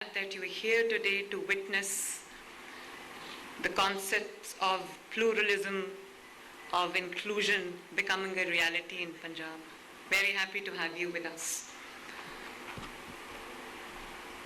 that you are here today to witness the concepts of pluralism, of inclusion becoming a reality in Punjab. Very happy to have you with us.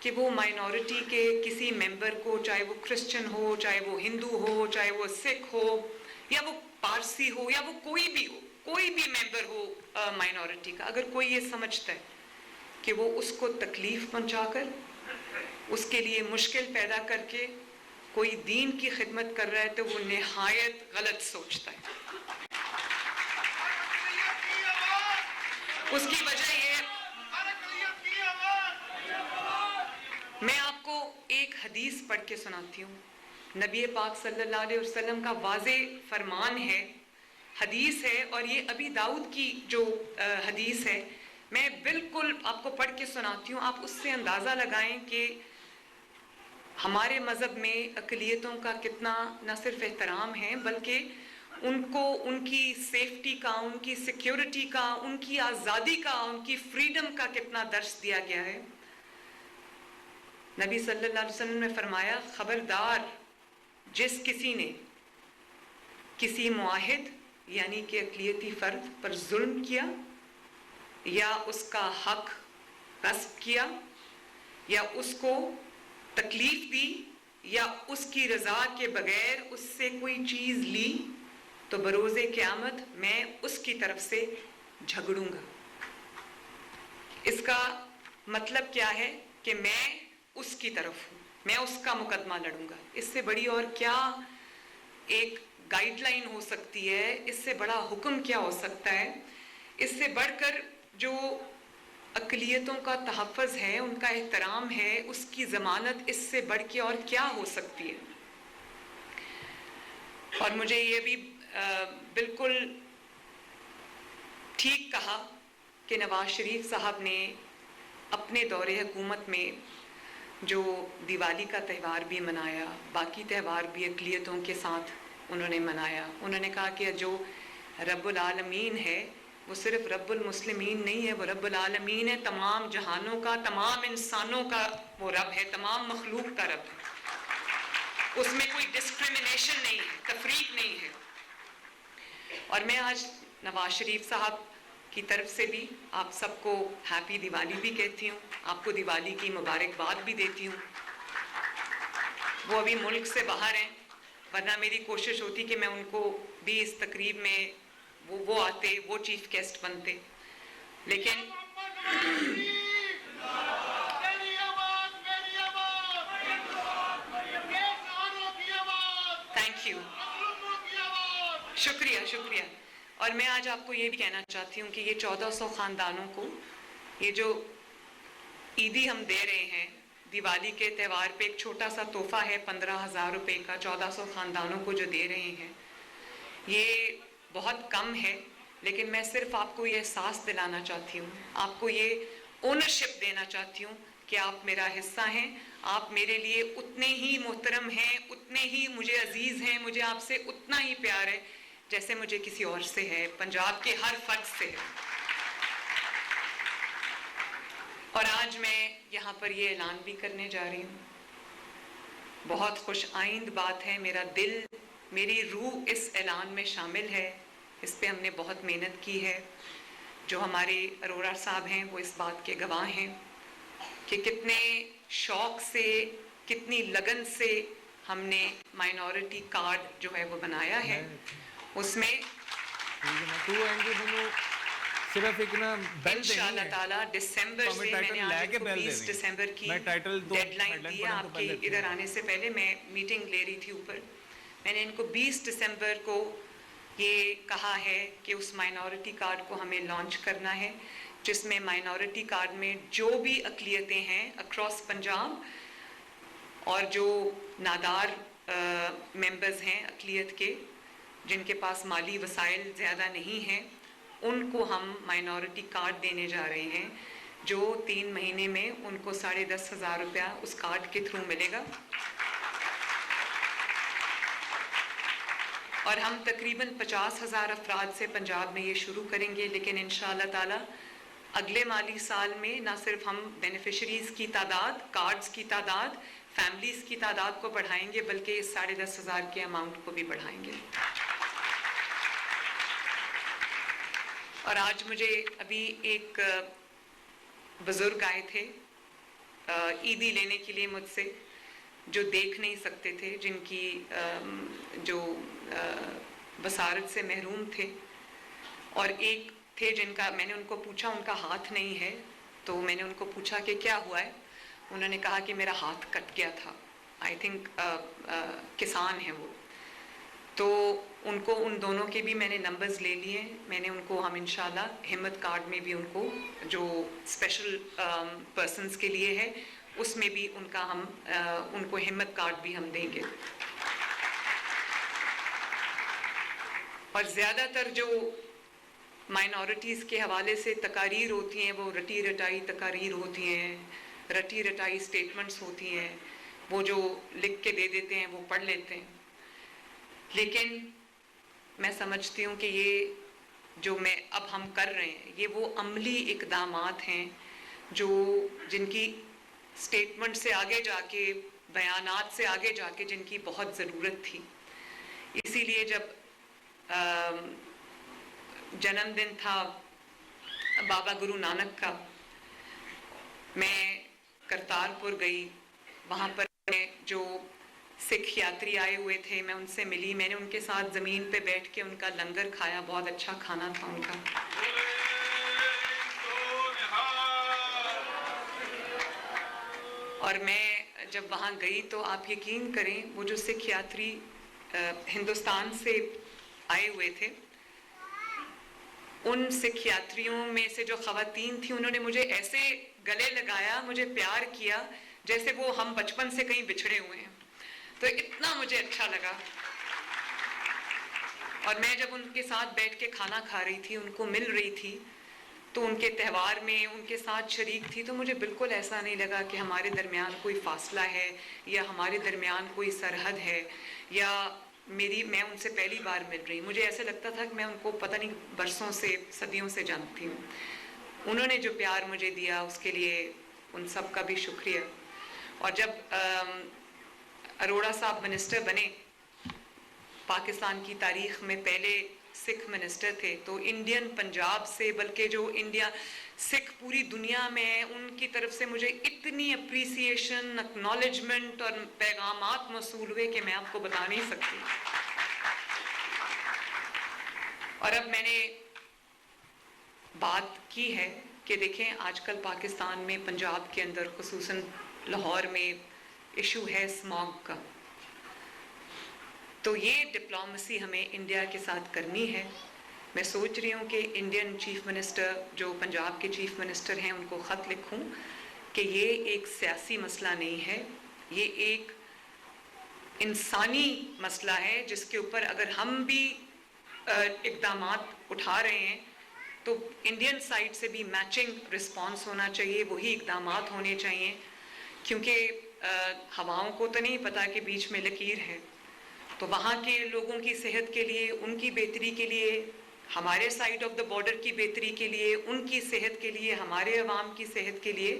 کہ وہ minority کے کسی ممبر کو, چاہے وہ Christian ہو, چاہے وہ ہندو ہو, چاہے وہ سکھ ہو, یا وہ پارسی ہو, یا وہ کوئی بھی ہو, کوئی بھی ممبر ہو مائنورٹی کا, اگر کوئی یہ سمجھتا ہے کہ وہ اس کو تکلیف پہنچا کر, اس کے لیے مشکل پیدا کر کے کوئی دین کی خدمت کر رہا ہے, تو وہ نہایت غلط سوچتا ہے. اس کی وجہ یہ, میں آپ کو ایک حدیث پڑھ کے سناتی ہوں. نبی پاک صلی اللہ علیہ وسلم کا واضح فرمان ہے, حدیث ہے, اور یہ ابی داؤد کی جو حدیث ہے, میں بالکل آپ کو پڑھ کے سناتی ہوں. آپ اس سے اندازہ لگائیں کہ ہمارے مذہب میں اقلیتوں کا کتنا نہ صرف احترام ہے, بلکہ ان کو ان کی سیفٹی کا, ان کی سیکیورٹی کا, ان کی آزادی کا, ان کی فریڈم کا کتنا درس دیا گیا ہے. نبی صلی اللہ علیہ وسلم نے فرمایا, خبردار جس کسی نے کسی معاہد یعنی کہ اقلیتی فرد پر ظلم کیا, یا اس کا حق غصب کیا, یا اس کو تکلیف دی, یا اس کی رضا کے بغیر اس سے کوئی چیز لی, تو بروز قیامت میں اس کی طرف سے جھگڑوں گا. اس کا مطلب کیا ہے کہ میں اس کی طرف ہوں, میں اس کا مقدمہ لڑوں گا. اس سے بڑی اور کیا ایک گائیڈ لائن ہو سکتی ہے, اس سے بڑا حکم کیا ہو سکتا ہے, اس سے بڑھ کر جو اقلیتوں کا تحفظ ہے, ان کا احترام ہے, اس کی ضمانت اس سے بڑھ کے اور کیا ہو سکتی ہے. اور مجھے یہ بھی بالکل ٹھیک کہا کہ نواز شریف صاحب نے اپنے دور حکومت میں جو دیوالی کا تہوار بھی منایا, باقی تہوار بھی اقلیتوں کے ساتھ انہوں نے منایا. انہوں نے کہا کہ جو رب العالمین ہے وہ صرف رب المسلمین نہیں ہے, وہ رب العالمین ہے, تمام جہانوں کا, تمام انسانوں کا وہ رب ہے, تمام مخلوق کا رب ہے. اس میں کوئی ڈسکریمنیشن نہیں ہے, تفریق نہیں ہے. اور میں آج نواز شریف صاحب کی طرف سے بھی آپ سب کو ہیپی دیوالی بھی کہتی ہوں, آپ کو دیوالی کی مبارکباد بھی دیتی ہوں. وہ ابھی ملک سے باہر ہیں, ورنہ میری کوشش ہوتی کہ میں ان کو بھی اس تقریب میں وہ آتے, وہ چیف گیسٹ بنتے, لیکن تھینک یو, شکریہ شکریہ. اور میں آج آپ کو یہ بھی کہنا چاہتی ہوں کہ یہ 1400 خاندانوں کو یہ جو عیدی ہم دے رہے ہیں دیوالی کے تہوار پہ, ایک چھوٹا سا تحفہ ہے 15,000 روپے کا, 1400 خاندانوں کو جو دے رہے ہیں, یہ بہت کم ہے. لیکن میں صرف آپ کو یہ احساس دلانا چاہتی ہوں, آپ کو یہ اونرشپ دینا چاہتی ہوں کہ آپ میرا حصہ ہیں, آپ میرے لیے اتنے ہی محترم ہیں, اتنے ہی مجھے عزیز ہیں, مجھے آپ سے اتنا ہی پیار ہے جیسے مجھے کسی اور سے ہے, پنجاب کے ہر فرد سے ہے. اور آج میں یہاں پر یہ اعلان بھی کرنے جا رہی ہوں, بہت خوش آئند بات ہے, میرا دل, میری روح اس اعلان میں شامل ہے. اس پہ ہم نے بہت محنت کی ہے. جو ہمارے اروڑا صاحب ہیں وہ اس بات کے گواہ ہیں کہ کتنے شوق سے, کتنی لگن سے ہم نے مائنورٹی کارڈ جو ہے وہ بنایا ہے. اس میں صرف ایک نا بیل انشاءاللہ تعالیٰ دسمبر سے, میں نے آج ان کو 20 دسمبر کی ڈیڈ لائن دی ہے. آپ کے ادھر آنے سے پہلے میں میٹنگ لے رہی تھی اوپر, میں نے ان کو 20 دسمبر کو یہ کہا ہے کہ اس مائنورٹی کارڈ کو ہمیں لانچ کرنا ہے, جس میں مائنورٹی کارڈ میں جو بھی اقلیتیں ہیں اکراس پنجاب, اور جو نادار ممبرز ہیں اقلیت کے, جن کے پاس مالی وسائل زیادہ نہیں ہیں, ان کو ہم مائنورٹی کارڈ دینے جا رہے ہیں, جو 3 مہینے میں ان کو 10,500 روپیہ اس کارڈ کے تھرو ملے گا. اور ہم تقریباً 50,000 افراد سے پنجاب میں یہ شروع کریں گے, لیکن انشاءاللہ تعالیٰ اگلے مالی سال میں نہ صرف ہم بینیفیشریز کی تعداد, کارڈز کی تعداد, فیملیز کی تعداد کو بڑھائیں گے, بلکہ اس 10,500 کے اماؤنٹ کو بھی بڑھائیں گے. اور آج مجھے ابھی ایک بزرگ آئے تھے, عیدی لینے کے لیے مجھ سے، جو دیکھ نہیں سکتے تھے، جن کی جو بصارت سے محروم تھے، اور ایک تھے جن کا میں نے ان کو پوچھا، ان کا ہاتھ نہیں ہے، تو میں نے ان کو پوچھا کہ کیا ہوا ہے، انہوں نے کہا کہ میرا ہاتھ کٹ گیا تھا، آئی تھنک کسان ہیں وہ، تو ان کو ان دونوں کے بھی میں نے نمبرز لے لیے، میں نے ان کو ہم انشاءاللہ ہمت کارڈ میں بھی ان کو جو اسپیشل پرسنز کے لیے ہے اس میں بھی ان کا ہم ان کو ہمت کارڈ بھی ہم دیں گے. اور زیادہ تر جو مائنورٹیز کے حوالے سے تقاریر ہوتی ہیں وہ رٹی رٹائی تقاریر ہوتی ہیں، رٹی رٹائی سٹیٹمنٹس ہوتی ہیں، وہ جو لکھ کے دے دیتے ہیں وہ پڑھ لیتے ہیں. لیکن میں سمجھتی ہوں کہ یہ جو اب ہم کر رہے ہیں یہ وہ عملی اقدامات ہیں جو جن کی سٹیٹمنٹ سے آگے جا کے، بیانات سے آگے جا کے جن کی بہت ضرورت تھی. اسی لیے جب جنم دن تھا بابا گرو نانک کا، میں کرتارپور گئی، وہاں پر جو سکھ یاتری آئے ہوئے تھے میں ان سے ملی، میں نے ان کے ساتھ زمین پہ بیٹھ کے ان کا لنگر کھایا، بہت اچھا کھانا تھا ان کا. اور میں جب وہاں گئی تو آپ یقین کریں وہ جو سکھ یاتری ہندوستان سے آئے ہوئے تھے، ان سکھ یاتریوں میں سے جو خواتین تھیں انہوں نے مجھے ایسے گلے لگایا، مجھے پیار کیا جیسے وہ ہم بچپن سے کہیں بچھڑے ہوئے ہیں. تو اتنا مجھے اچھا لگا. اور میں جب ان کے ساتھ بیٹھ کے کھانا کھا رہی تھی، ان کو مل رہی تھی، تو ان کے تہوار میں ان کے ساتھ شریک تھی، تو مجھے بالکل ایسا نہیں لگا کہ ہمارے درمیان کوئی فاصلہ ہے یا ہمارے درمیان کوئی سرحد ہے یا میں ان سے پہلی بار مل رہی. مجھے ایسا لگتا تھا کہ میں ان کو پتہ نہیں برسوں سے صدیوں سے جانتی ہوں. انہوں نے جو پیار مجھے دیا اس کے لیے ان سب کا بھی شکریہ. اور جب اروڑا صاحب منسٹر بنے، پاکستان کی تاریخ میں پہلے سکھ منسٹر تھے، تو انڈین پنجاب سے، بلکہ جو انڈیا سکھ پوری دنیا میں ہیں، ان کی طرف سے مجھے اتنی اپریسیشن، اکنالجمنٹ اور پیغامات موصول ہوئے کہ میں آپ کو بتا نہیں سکتی. اور اب میں نے بات کی ہے کہ دیکھیں آج کل پاکستان میں، پنجاب کے اندر خصوصاً لاہور میں ایشو ہے اسماگ کا. تو یہ ڈپلومیسی ہمیں انڈیا کے ساتھ کرنی ہے. میں سوچ رہی ہوں کہ انڈین چیف منسٹر جو پنجاب کے چیف منسٹر ہیں ان کو خط لکھوں کہ یہ ایک سیاسی مسئلہ نہیں ہے، یہ ایک انسانی مسئلہ ہے جس کے اوپر اگر ہم بھی اقدامات اٹھا رہے ہیں تو انڈین سائڈ سے بھی میچنگ رسپانس ہونا چاہیے، وہی اقدامات ہونے چاہیے. کیونکہ ہواؤں کو تو نہیں پتا کہ بیچ میں لکیر ہے. تو وہاں کے لوگوں کی صحت کے لیے، ان کی بہتری کے لیے، ہمارے سائڈ آف دا بارڈر کی بہتری کے لیے، ان کی صحت کے لیے، ہمارے عوام کی صحت کے لیے،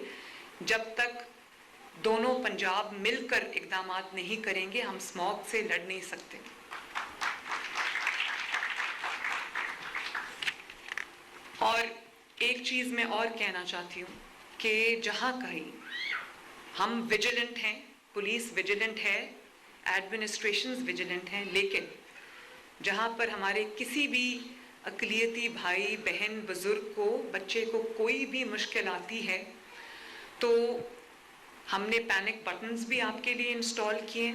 جب تک دونوں پنجاب مل کر اقدامات نہیں کریں گے ہم اسماگ سے لڑ نہیں سکتے. اور ایک چیز میں اور کہنا چاہتی ہوں کہ جہاں کہیں ہم ویجیلنٹ ہیں، پولیس ویجیلنٹ ہے، ایڈمنسٹریشنز ویجیلنٹ ہیں، لیکن جہاں پر ہمارے کسی بھی اقلیتی بھائی بہن بزرگ کو، بچے کو کوئی بھی مشکل آتی ہے تو ہم نے پینک بٹنز بھی آپ کے لیے انسٹال کیے.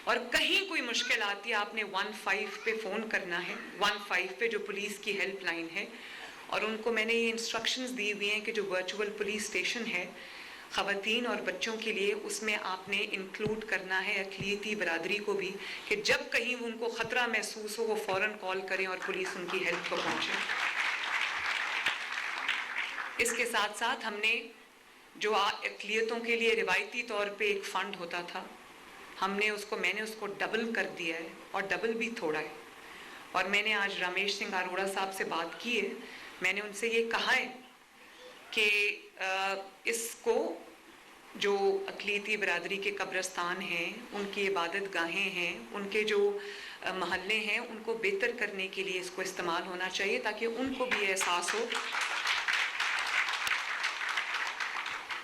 اور کہیں کوئی مشکل آتی ہے آپ نے 15 پہ فون کرنا ہے، 15 پہ جو پولیس کی ہیلپ لائن ہے. اور ان کو میں نے یہ انسٹرکشنز دی ہوئی ہیں کہ جو ورچوئل پولیس اسٹیشن ہے خواتین اور بچوں کے لیے، اس میں آپ نے انکلوڈ کرنا ہے اقلیتی برادری کو بھی، کہ جب کہیں ان کو خطرہ محسوس ہو وہ فوراً کال کریں اور پولیس ان کی ہیلپ کو پہنچے. اس کے ساتھ ساتھ ہم نے جو اقلیتوں کے لیے روایتی طور پہ ایک فنڈ ہوتا تھا، میں نے اس کو ڈبل کر دیا ہے، اور ڈبل بھی تھوڑا ہے. اور میں نے آج رمیش سنگھ اروڑا صاحب سے بات کی ہے، میں نے ان سے یہ کہا ہے کہ اس کو جو اقلیتی برادری کے قبرستان ہیں، ان کی عبادت گاہیں ہیں، ان کے جو محلے ہیں، ان کو بہتر کرنے کے لیے اس کو استعمال ہونا چاہیے تاکہ ان کو بھی احساس ہو